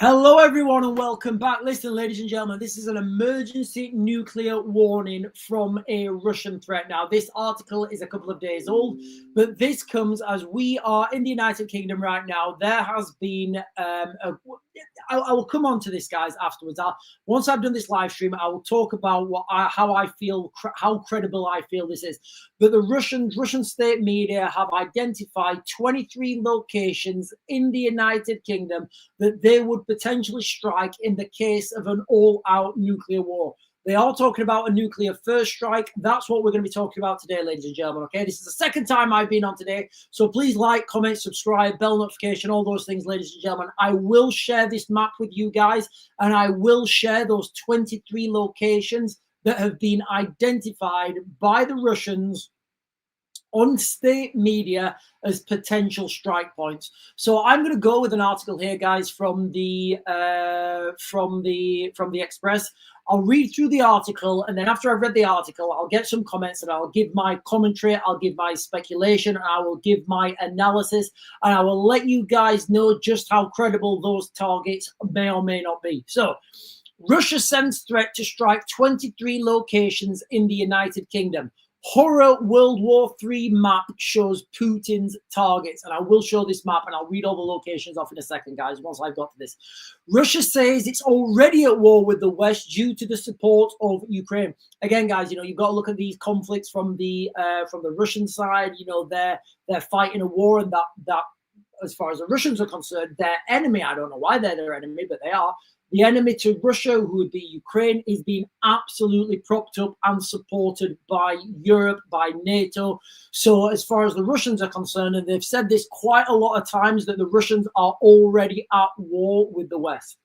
Hello, everyone, and welcome back. Listen, ladies and gentlemen, this is an emergency nuclear warning from a Russian threat. Now, this article is a couple of days old, but this comes as we are in the United Kingdom right now. There has been I will come on to this, guys, afterwards. Once I've done this live stream, I will talk about how I feel, how credible I feel this is. But the Russian state media have identified 23 locations in the United Kingdom that they would potentially strike in the case of an all-out nuclear war. They are talking about a nuclear first strike. That's what we're going to be talking about today, ladies and gentlemen. Okay, this is the second time I've been on today. So please like, comment, subscribe, bell notification, all those things, ladies and gentlemen. I will share this map with you guys, and I will share those 23 locations that have been identified by the Russians on state media as potential strike points. So I'm going to go with an article here, guys, from the Express. I'll read through the article, and then after I've read the article, I'll get some comments and I'll give my commentary, I'll give my speculation, and I will give my analysis, and I will let you guys know just how credible those targets may or may not be. So, Russia sends threat to strike 23 locations in the United Kingdom. Horror World War III map shows Putin's targets. And I will show this map and I'll read all the locations off in a second, guys, once I've got to this. Russia says it's already at war with the West due to the support of Ukraine. Again, guys, you've got to look at these conflicts from the Russian side. They're fighting a war, and that as far as the Russians are concerned, their enemy, I don't know why they're their enemy, but they are. The enemy to Russia, who would be Ukraine, is being absolutely propped up and supported by Europe, by NATO. So as far as the Russians are concerned, and they've said this quite a lot of times, that the Russians are already at war with the West.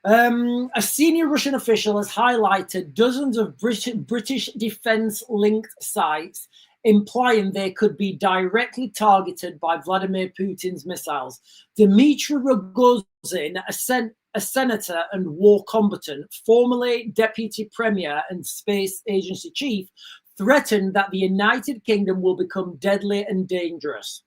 A senior Russian official has highlighted dozens of British defense-linked sites, implying they could be directly targeted by Vladimir Putin's missiles. Dmitry Rogozin, a senator and war combatant, formerly deputy premier and space agency chief, threatened that the United Kingdom will become deadly and dangerous.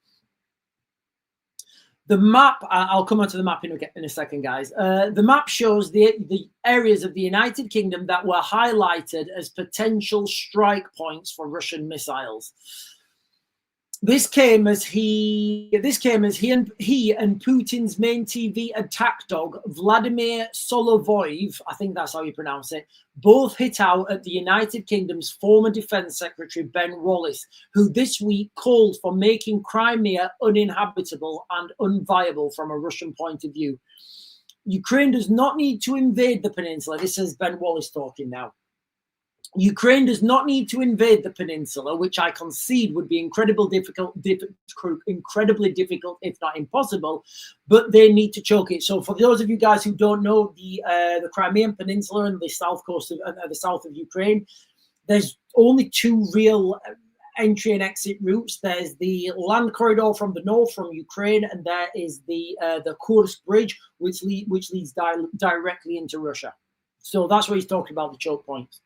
The map, I'll come onto the map in a second, guys. The map shows the areas of the United Kingdom that were highlighted as potential strike points for Russian missiles. This came as he and Putin's main TV attack dog, Vladimir Solovyov, I think that's how you pronounce it, both hit out at the United Kingdom's former Defense Secretary, Ben Wallace, who this week called for making Crimea uninhabitable and unviable from a Russian point of view. Ukraine does not need to invade the peninsula. This is Ben Wallace talking now. Ukraine does not need to invade the peninsula, which I concede would be incredibly difficult, if not impossible, but they need to choke it. So for those of you guys who don't know, the Crimean Peninsula and the south coast of the south of Ukraine, there's only two real entry and exit routes. There's the land corridor from the north, from Ukraine, and there is the Kursk Bridge, which leads directly into Russia. So that's what he's talking about, the choke points.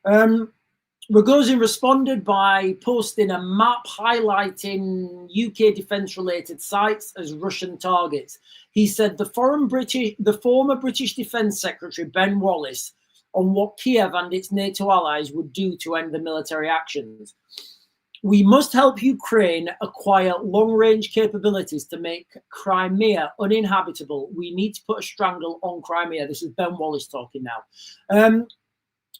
Rogozin responded by posting a map highlighting UK defence-related sites as Russian targets. He said the former British Defence Secretary, Ben Wallace, on what Kiev and its NATO allies would do to end the military actions. We must help Ukraine acquire long-range capabilities to make Crimea uninhabitable. We need to put a strangle on Crimea. This is Ben Wallace talking now.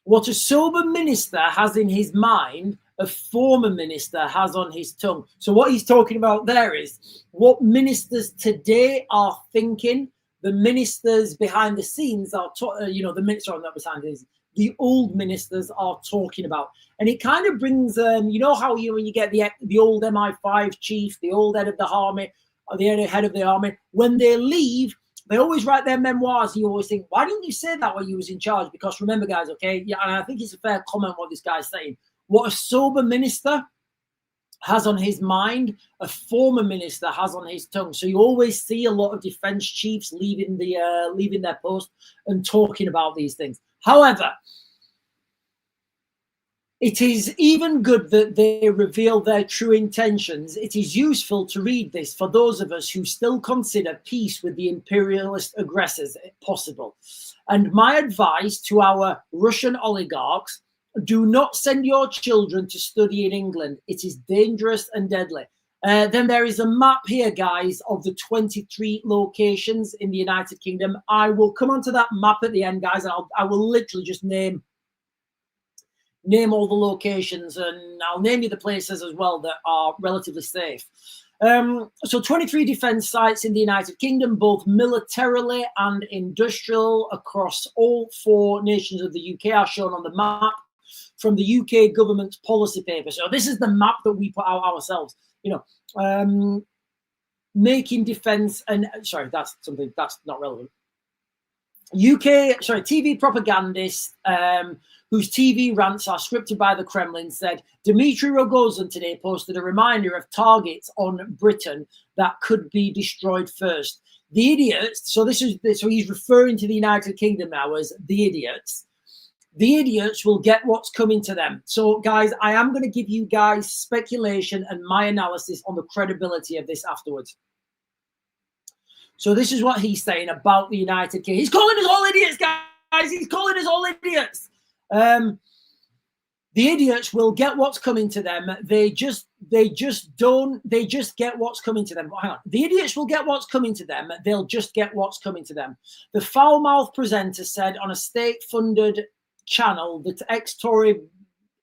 What a sober minister has in his mind, a former minister has on his tongue. So what he's talking about there is what ministers today are thinking. The ministers behind the scenes are, the minister not behind the scenes, the old ministers are talking about. And it kind of brings, how when you get the old MI5 chief, the old head of the army, or the head of the army, when they leave, they always write their memoirs. You always think, why didn't you say that when you was in charge? Because remember, guys, okay, yeah, and I think it's a fair comment what this guy's saying. What a sober minister has on his mind, a former minister has on his tongue. So you always see a lot of defense chiefs leaving their post and talking about these things. However, It is even good that they reveal their true intentions. It is useful to read this for those of us who still consider peace with the imperialist aggressors possible. And my advice to our Russian oligarchs, do not send your children to study in England. It is dangerous and deadly. Then there is a map here, guys, of the 23 locations in the United Kingdom. I will come onto that map at the end, guys, and I will literally just name all the locations, and I'll name you the places as well that are relatively safe. So 23 defense sites in the United Kingdom, both militarily and industrial, across all 4 nations of the UK, are shown on the map from the UK government's policy paper. So this is the map that we put out ourselves. You know, making defense, and sorry, that's something that's not relevant. TV propagandists whose TV rants are scripted by the Kremlin said Dmitry Rogozin today posted a reminder of targets on Britain that could be destroyed first. The idiots, so he's referring to the United Kingdom now as the idiots. The idiots will get what's coming to them. So, guys, I am going to give you guys speculation and my analysis on the credibility of this afterwards. So this is what he's saying about the United Kingdom. He's calling us all idiots, guys. He's calling us all idiots. The idiots will get what's coming to them. They just get what's coming to them. Hang on. The idiots will get what's coming to them. They'll just get what's coming to them. The foul-mouthed presenter said on a state-funded channel that ex-Tory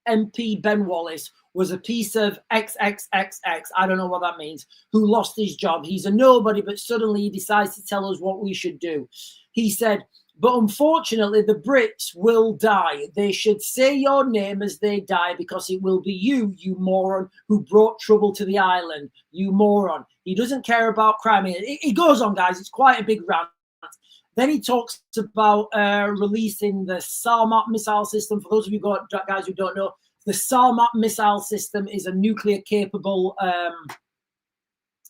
MP Ben Wallace was a piece of XXXX, I don't know what that means, who lost his job. He's a nobody, but suddenly he decides to tell us what we should do. He said, but unfortunately, the Brits will die. They should say your name as they die, because it will be you, you moron, who brought trouble to the island. You moron. He doesn't care about crime. It goes on, guys. It's quite a big rant. Then he talks about releasing the Sarmat missile system. For those of you guys who don't know, the Sarmat missile system is a nuclear-capable.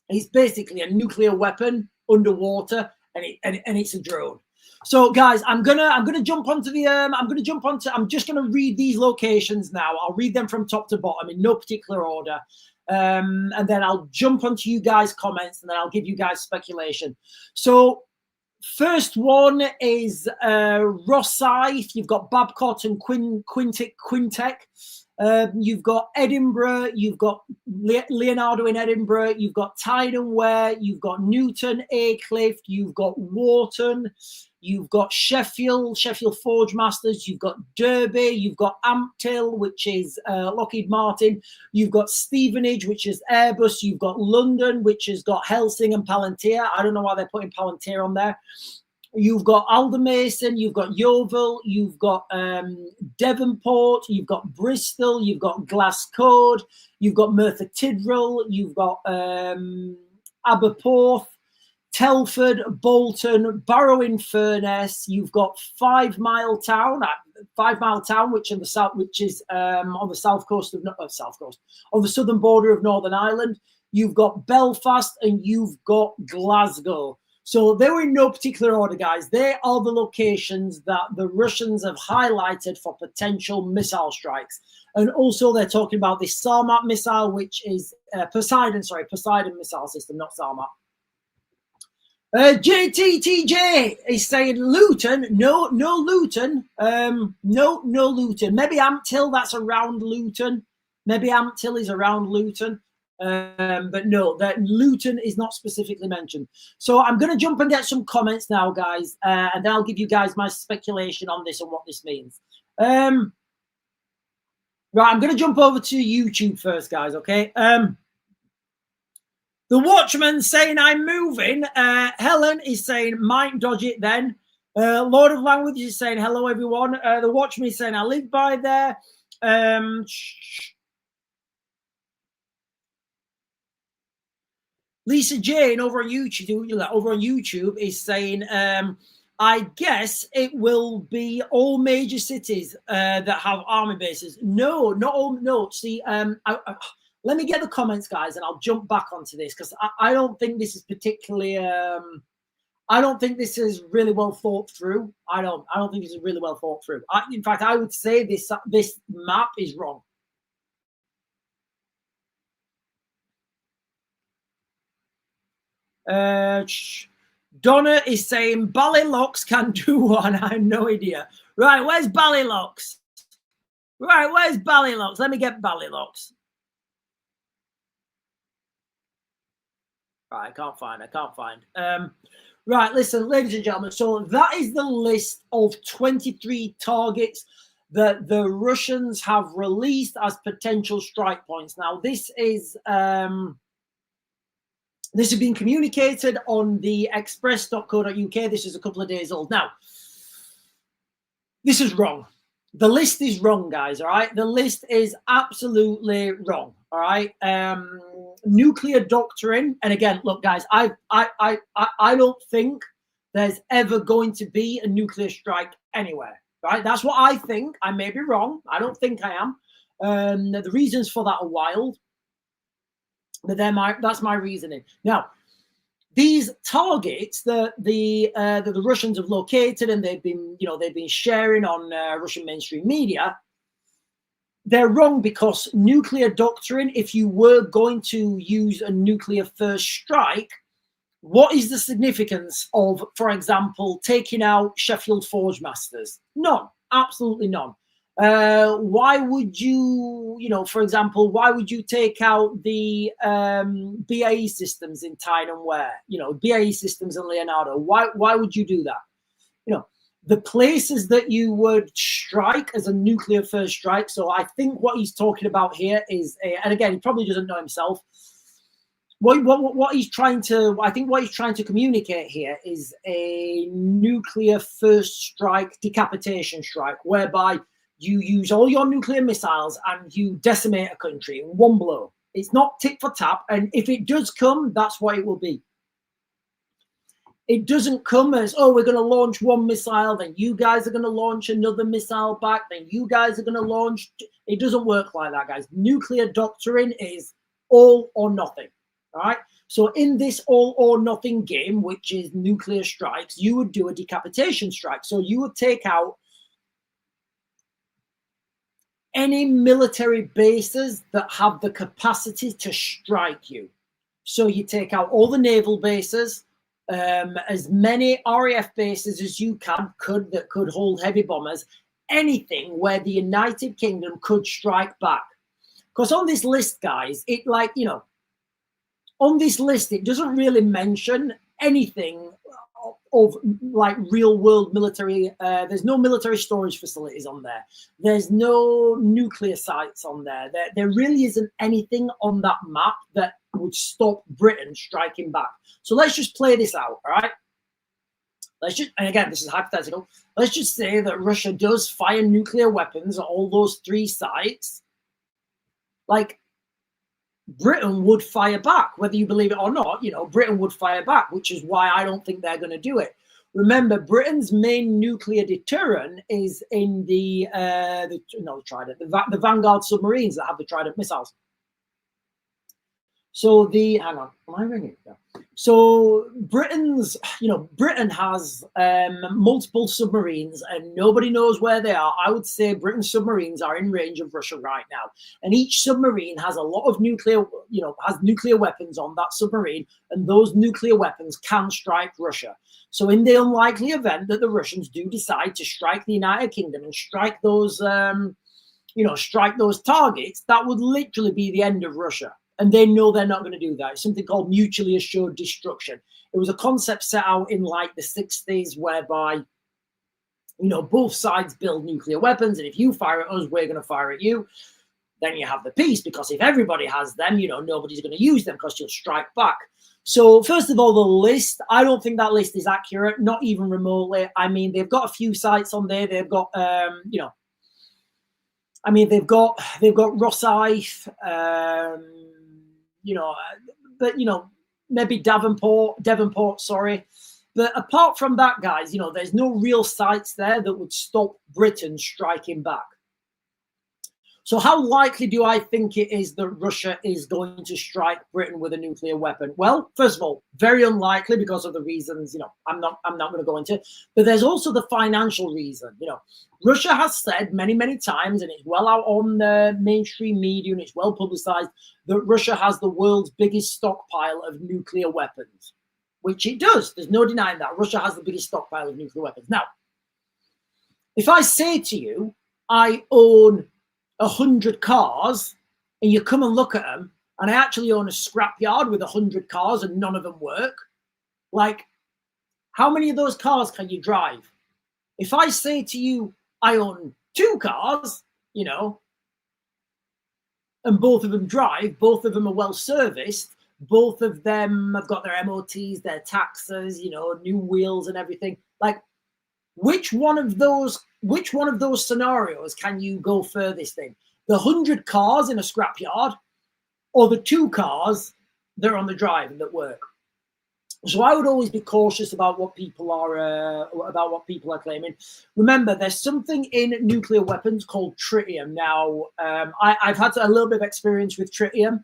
It's basically a nuclear weapon underwater, and it's a drone. So, guys, I'm gonna jump onto the. I'm just gonna read these locations now. I'll read them from top to bottom in no particular order. And then I'll jump onto you guys' comments, and then I'll give you guys speculation. So. First one is Rosyth. You've got Babcock and Quintek. You've got Edinburgh. You've got Leonardo in Edinburgh. You've got Tyden Ware. You've got Newton, Aycliffe. You've got Wharton. You've got Sheffield Forge Masters. You've got Derby. You've got Ampthill, which is Lockheed Martin. You've got Stevenage, which is Airbus. You've got London, which has got Helsing and Palantir. I don't know why they're putting Palantir on there. You've got Aldermason, you've got Yeovil, you've got Devonport, you've got Bristol, you've got Glasgow, you've got Merthyr Tydfil, you've got Aberporth, Telford, Bolton, Barrow-in-Furness. You've got 5 Mile Town, which in the south, which is on the south coast of on the southern border of Northern Ireland. You've got Belfast, and you've got Glasgow. So they were in no particular order, guys. They are the locations that the Russians have highlighted for potential missile strikes. And also they're talking about the Sarmat missile, which is Poseidon missile system, not Sarmat. JTTJ is saying Luton. No Luton. No Luton. Maybe Ampthill, that's around Luton. Maybe Ampthill is around Luton. But no, that Luton is not specifically mentioned. So I'm going to jump and get some comments now, guys, and then I'll give you guys my speculation on this and what this means. Right, I'm going to jump over to YouTube first, guys, okay? The Watchman saying I'm moving. Helen is saying might dodge it then. Lord of Language is saying hello, everyone. The Watchman is saying I live by there. Lisa Jane over on YouTube is saying, I guess it will be all major cities that have army bases. No, not all. No, see, let me get the comments, guys, and I'll jump back onto this because I don't think this is particularly. I don't think this is really well thought through. I don't think this is really well thought through. In fact, I would say this map is wrong. Donna is saying Ballylocks can do one. I have no idea. Right, where's Ballylocks? Right, where's Ballylocks? Let me get Ballylocks. Right, I can't find. Right, listen, ladies and gentlemen. So that is the list of 23 targets that the Russians have released as potential strike points. Now, this has been communicated on the express.co.uk. This is a couple of days old. Now, this is wrong. The list is wrong, guys, all right? The list is absolutely wrong, all right? Nuclear doctrine, and again, look, guys, I don't think there's ever going to be a nuclear strike anywhere, right? That's what I think. I may be wrong. I don't think I am. The reasons for that are wild, but that's my reasoning. Now, these targets that the Russians have located and they've been sharing on Russian mainstream media, they're wrong because nuclear doctrine, if you were going to use a nuclear first strike, what is the significance of, for example, taking out Sheffield Forgemasters? None, absolutely none. Why would you, for example, why would you take out the BAE systems in Tyne and Ware, BAE systems and Leonardo? Why would you do that? The places that you would strike as a nuclear first strike. So I think what he's talking about here is, and again, he probably doesn't know himself. What he's trying to communicate here is a nuclear first strike, decapitation strike, whereby you use all your nuclear missiles and you decimate a country in one blow. It's not tit for tat, and if it does come, that's what it will be. It doesn't come as, oh, we're going to launch one missile, then you guys are going to launch another missile back, then you guys are going to launch. It doesn't work like that, guys. Nuclear doctrine is all or nothing, all right? So in this all or nothing game, which is nuclear strikes, you would do a decapitation strike. So you would take out any military bases that have the capacity to strike you. So you take out all the naval bases, as many RAF bases as you that could hold heavy bombers, anything where the United Kingdom could strike back. Because on this list, guys, on this list, it doesn't really mention anything of like real world military. There's no military storage facilities on there. There's no nuclear sites on there. There really isn't anything on that map that would stop Britain striking back. So let's just play this out, all right? And again, this is hypothetical. Let's just say that Russia does fire nuclear weapons at all those 3 sites. Like, Britain would fire back, whether you believe it or not. Britain would fire back, which is why I don't think they're going to do it. Remember, Britain's main nuclear deterrent is in the Trident, the Vanguard submarines that have the Trident missiles. So hang on, am I ringing? Yeah. So Britain has multiple submarines and nobody knows where they are. I would say Britain's submarines are in range of Russia right now. And each submarine has a lot of has nuclear weapons on that submarine, and those nuclear weapons can strike Russia. So in the unlikely event that the Russians do decide to strike the United Kingdom and strike those, strike those targets, that would literally be the end of Russia. And they know they're not going to do that. It's something called mutually assured destruction. It was a concept set out in like the 60s whereby, both sides build nuclear weapons. And if you fire at us, we're going to fire at you. Then you have the peace, because if everybody has them, nobody's going to use them because you'll strike back. So first of all, the list, I don't think that list is accurate, not even remotely. I mean, they've got a few sites on there. They've got, they've got Rosyth, maybe Devonport, sorry. But apart from that, guys, there's no real sites there that would stop Britain striking back. So how likely do I think it is that Russia is going to strike Britain with a nuclear weapon? Well, first of all, very unlikely because of the reasons, I'm not going to go into. But there's also the financial reason. Russia has said many, many times, and it's well out on the mainstream media and it's well publicized, that Russia has the world's biggest stockpile of nuclear weapons. which it does. There's no denying that. Russia has the biggest stockpile of nuclear weapons. Now, if I say to you, I own 100 cars, and you come and look at them, and I actually own a scrapyard with 100 cars and none of them work, like, how many of those cars can you drive? If I say to you, I own 2 cars, you know, and both of them drive, both of them are well serviced, both of them have got their MOTs, their taxes, you know, new wheels and everything. Like, which one of those scenarios can you go furthest in? The 100 cars in a scrapyard, or the 2 cars that are on the drive and that work? So I would always be cautious about what people are claiming. Remember, there's something in nuclear weapons called tritium. Now, I've had a little bit of experience with tritium.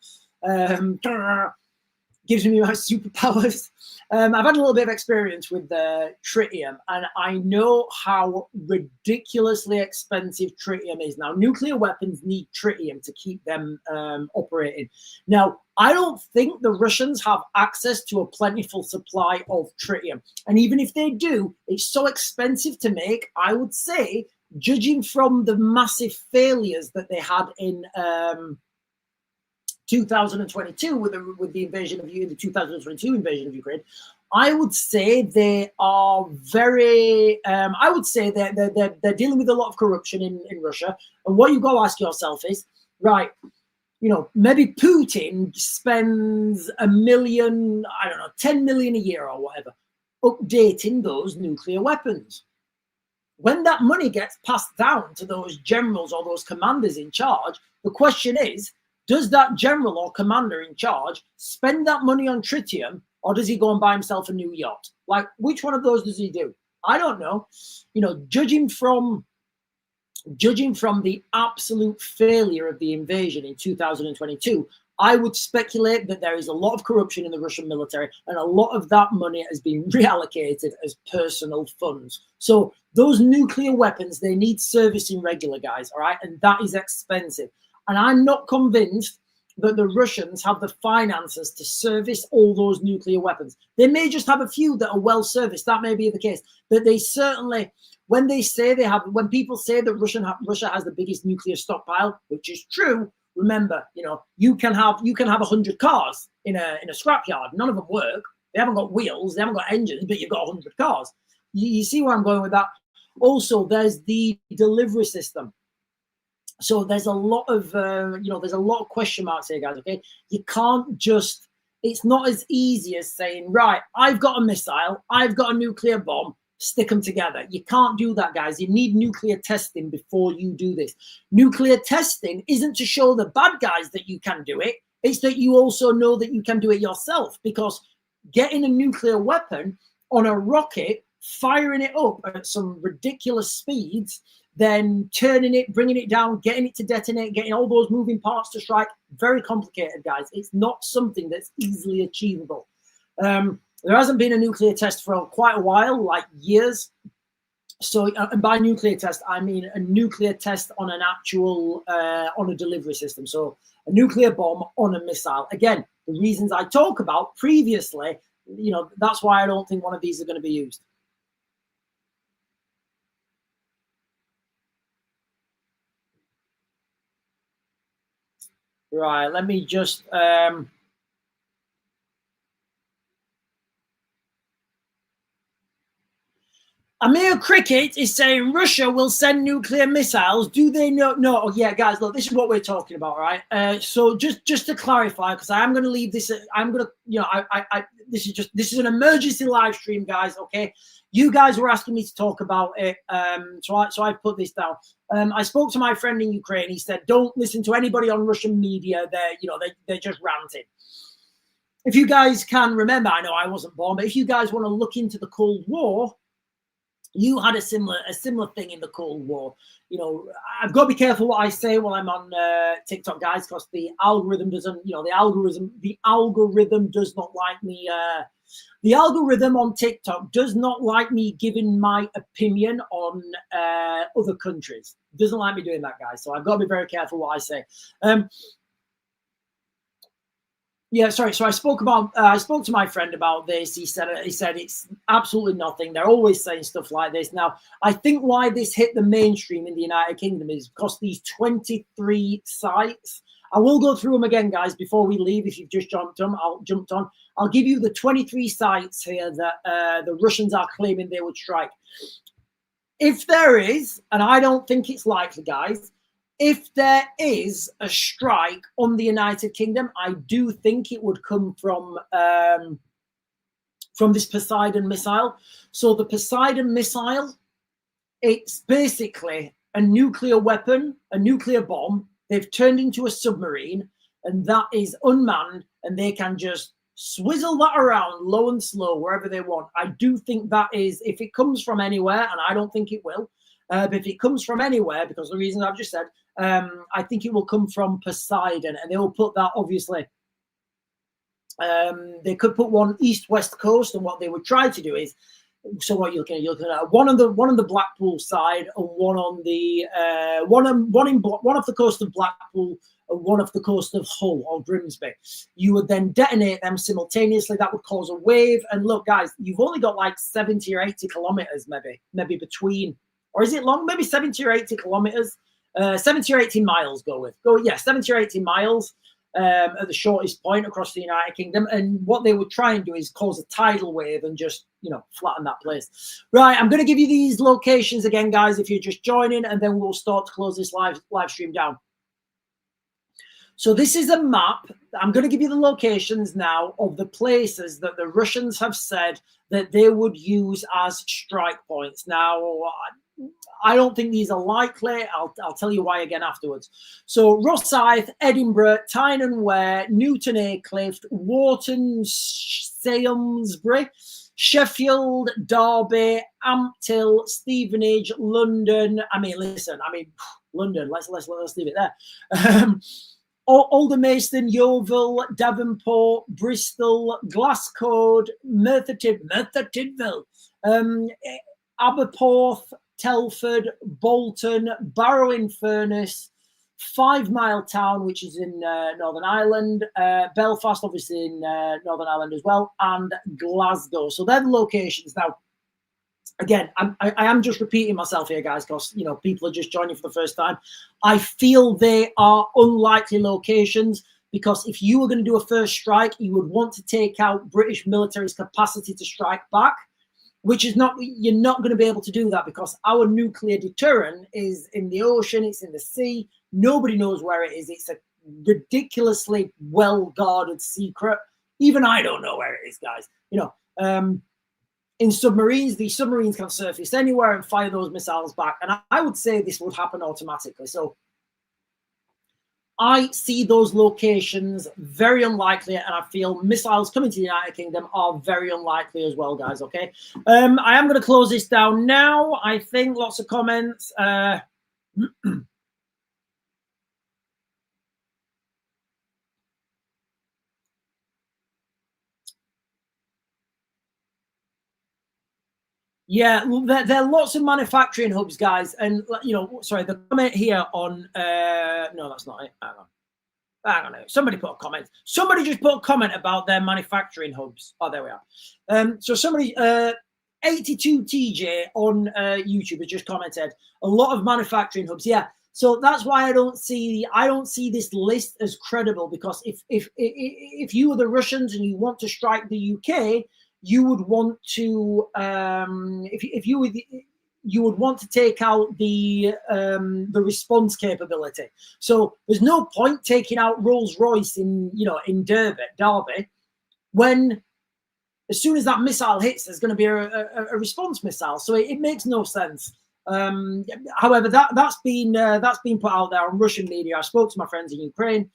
Gives me my superpowers. I've had a little bit of experience with tritium, and I know how ridiculously expensive tritium is. Now, nuclear weapons need tritium to keep them operating. Now, I don't think the Russians have access to a plentiful supply of tritium. And even if they do, it's so expensive to make, I would say, judging from the massive failures that they had in 2022 with the invasion of the 2022 invasion of Ukraine, I would say they are very. I would say they're dealing with a lot of corruption in Russia. And what you've got to ask yourself is, right, you know, maybe Putin spends $1 million, I don't know, 10 million a year or whatever, updating those nuclear weapons. When that money gets passed down to those generals or those commanders in charge, the question is, does that general or commander in charge spend that money on tritium, or does he go and buy himself a new yacht? Like, which one of those does he do? I don't know. You know, judging from the absolute failure of the invasion in 2022, I would speculate that there is a lot of corruption in the Russian military, and a lot of that money has been reallocated as personal funds. So those nuclear weapons, they need servicing regular, guys, all right? And that is expensive. And I'm not convinced that the Russians have the finances to service all those nuclear weapons. They may just have a few that are well serviced. That may be the case. But they certainly, when people say that Russia has the biggest nuclear stockpile, which is true, remember, you know, you can have 100 cars in a scrapyard. None of them work. They haven't got wheels. They haven't got engines, but you've got 100 cars. You see where I'm going with that? Also, there's the delivery system. So there's a lot of there's a lot of question marks here, guys. Okay, you can't just. It's not as easy as saying, right, I've got a missile, I've got a nuclear bomb, stick them together. You can't do that, guys. You need nuclear testing before you do this. Nuclear testing isn't to show the bad guys that you can do it. It's that you also know that you can do it yourself, because getting a nuclear weapon on a rocket, firing it up at some ridiculous speeds, then turning it, bringing it down, getting it to detonate, getting all those moving parts to strike, very complicated, guys. It's not something that's easily achievable. There hasn't been a nuclear test for quite a while, like years. So, and by nuclear test, I mean a nuclear test on an actual, on a delivery system. So a nuclear bomb on a missile. Again, the reasons I talk about previously, you know, that's why I don't think one of these are going to be used. Right, let me just Amir Cricket is saying Russia will send nuclear missiles. Do they know? No. Oh, yeah, guys, look, this is what we're talking about, right? So just to clarify, because I am going to leave this. I'm going to, you know, this is an emergency live stream, guys. Okay, you guys were asking me to talk about it, so I put this down. I spoke to my friend in Ukraine. He said, "Don't listen to anybody on Russian media. They're just ranting." If you guys can remember, I know I wasn't born, but if you guys want to look into the Cold War, you had a similar thing in the Cold War. You know, I've got to be careful what I say while I'm on TikTok, guys, because the algorithm doesn't, you know, the algorithm does not like me. The algorithm on TikTok does not like me giving my opinion on other countries. Doesn't like me doing that, guys. So I've got to be very careful what I say. Yeah, sorry. So I spoke to my friend about this. He said it's absolutely nothing. They're always saying stuff like this. Now, I think why this hit the mainstream in the United Kingdom is because these 23 sites. I will go through them again, guys, before we leave. If you've just jumped on, I'll give you the 23 sites here that the Russians are claiming they would strike. If there is, and I don't think it's likely, guys, if there is a strike on the United Kingdom, I do think it would come from this Poseidon missile. So the Poseidon missile, it's basically a nuclear weapon, a nuclear bomb. They've turned into a submarine, and that is unmanned, and they can just swizzle that around low and slow wherever they want. I do think that is, if it comes from anywhere, and I don't think it will, but if it comes from anywhere, because the reasons I've just said, I think it will come from Poseidon, and they will put that, obviously. They could put one east-west coast, and what they would try to do is, so what you're looking at one on the Blackpool side, and one on the one off the coast of Blackpool, and one off the coast of Hull or Grimsby. You would then detonate them simultaneously. That would cause a wave. And look, guys, you've only got like 70 or 80 kilometers, maybe between, or is it long? Maybe 70 or 80 kilometers. 70 or 80 miles, 70 or 80 miles at the shortest point across the United Kingdom. And what they would try and do is cause a tidal wave and just, flatten that place. Right, I'm going to give you these locations again, guys, if you're just joining, and then we'll start to close this live stream down. So this is a map. I'm going to give you the locations now of the places that the Russians have said that they would use as strike points. Now, I don't think these are likely. I'll tell you why again afterwards. So Rosyth, Edinburgh, Tyne Wear, Newton Aycliffe, Wharton, Samlesbury, Sheffield, Derby, Ampthill, Stevenage, London. London. Let's leave it there. Aldermaston, Yeovil, Devonport, Bristol, Glasgow, Merthyr Tydfil, Aberporth, Telford, Bolton, Barrow-in-Furness, 5 Mile Town, which is in Northern Ireland, Belfast, obviously in Northern Ireland as well, and Glasgow. So they're the locations. Now, again, I am just repeating myself here, guys, because people are just joining for the first time. I feel they are unlikely locations, because if you were going to do a first strike, you would want to take out British military's capacity to strike back, which is not, you're not going to be able to do that, because our nuclear deterrent is in the ocean, it's in the sea, nobody knows where it is. It's a ridiculously well-guarded secret. Even I don't know where it is, guys. In submarines, the submarines can surface anywhere and fire those missiles back. And I would say this would happen automatically. So I see those locations very unlikely, and I feel missiles coming to the United Kingdom are very unlikely as well, guys, okay? I am going to close this down now. I think lots of comments. Yeah, there are lots of manufacturing hubs, guys. And, sorry, the comment here on... no, that's not it. Hang on. Somebody put a comment. Somebody just put a comment about their manufacturing hubs. Oh, there we are. So somebody... 82TJ on YouTube has just commented, a lot of manufacturing hubs. Yeah, so that's why I don't see this list as credible, because if you were the Russians and you want to strike the UK, you would want to you would want to take out the response capability. So there's no point taking out Rolls-Royce in Derby when, as soon as that missile hits, there's going to be a response missile. So it makes no sense. However, that's been put out there on Russian media. I spoke to my friends in Ukraine.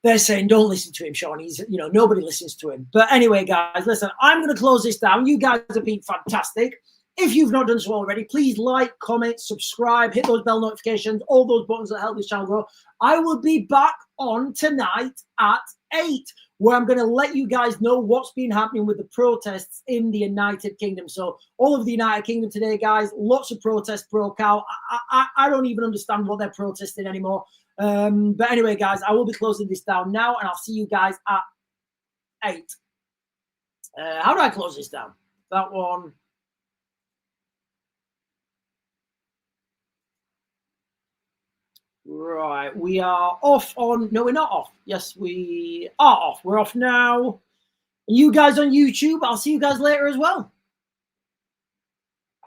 They're saying, don't listen to him, Sean. He's, nobody listens to him. But anyway, guys, listen, I'm going to close this down. You guys have been fantastic. If you've not done so already, please like, comment, subscribe, hit those bell notifications, all those buttons that help this channel grow. I will be back on tonight at 8, where I'm going to let you guys know what's been happening with the protests in the United Kingdom. So all over the United Kingdom today, guys, lots of protests broke out. I don't even understand what they're protesting anymore. But anyway, guys, I will be closing this down now, and I'll see you guys at 8. How do I close this down? That one. Right, we are off on. No, we're not off. Yes, we are off. We're off now. And you guys on YouTube, I'll see you guys later as well.